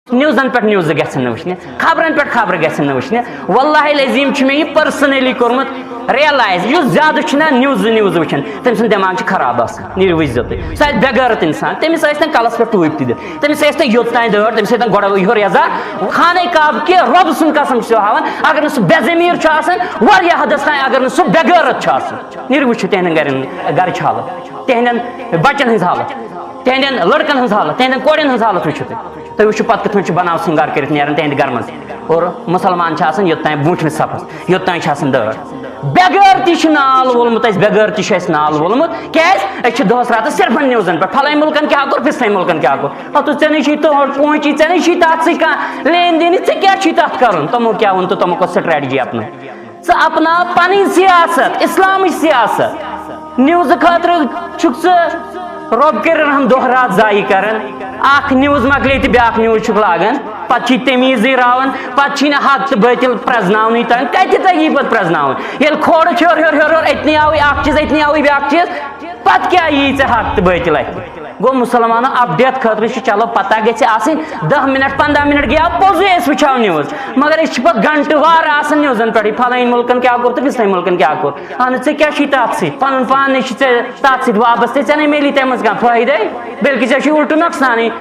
نیوزن پہ نیوز گھن وچھنے خبرن پہ خبر گھن وچھنے واللہ العظیم میں یہ پرسنلی کورمت ریئلائز اس زیادہ نیوز وچھان تم سن دماغ خراب نیو وچ تھی سہ بے غیرت انسان تمس کلس پہ ٹوپ تہ تمس یوت تین دور تمس گۄڈٕ یہو رضا خانہ کعبہ کہ رب سن قسم ہاوان اگر سہ بے ضمیر حدس تین اگر سہ بے غیرت نیو وچھو تہندین گرچ حالت تہندین بچن ہز حالت تہندین لڑکن ہز حالت تہندین کورین ہز حالت وچھو تھی وچھو پتہ کت بناو سنگار کرت نیران تہند گھر من اور مسلمان یوتان برونٹھ صفس یوتان دور بے غیرتی نال وولمت بے غیرتی نال وولمت کیاز دہس رات صرف نیوزن پہ فلاں ملکن کیا کور فلسطین ملکن کیا کور پتہ ژے نشی تور پہنچی ژے نشی تات سی کانٛہہ لین دین ژے کیا چھی تات کرن تمو کیا وون تو تمو کو سٹریٹجی اپنا ژٕ اپنا پنٕنۍ سیاست اسلامچ سیاست نیوز خاطر چھُکھ ژٕ رب کر ہم دہ رات ضائع کران اخ نیوز مکلی تو بیاکھ نیوز چھک لاگان پتہ تمیزی راون پتہ حق تو باطل پرزناون تین کتہ تگی پہ پرزناون یل کھوڑ ہور ہور ہور ہور اتنی آوی اخ چیز اتنی آوی بیاکھ چیز پتہ کیا یی ژے حق تو باطل اتہ گو مسلمانوں اپڈیٹ خاطر چلو پتہ گژھِ آسٕنۍ 10 منٹ 15 منٹ گیا پوزے اس وچھاو نیوز مگر اس پہ گھنٹہ وار آسان نیوزن پہ فلاں ملکن کیا کور تو فلسطین ملکن کیا کور اہن ژے کیا چھی تات سۭتۍ پنُن پان نے چھی ژے تات سۭتۍ وابستہٕ ژے نے میلی تمہِ منٛز کانٛہہ فٲیدے بلکہ ژےٚ چھُے الٹہٕ نۄقصانٕے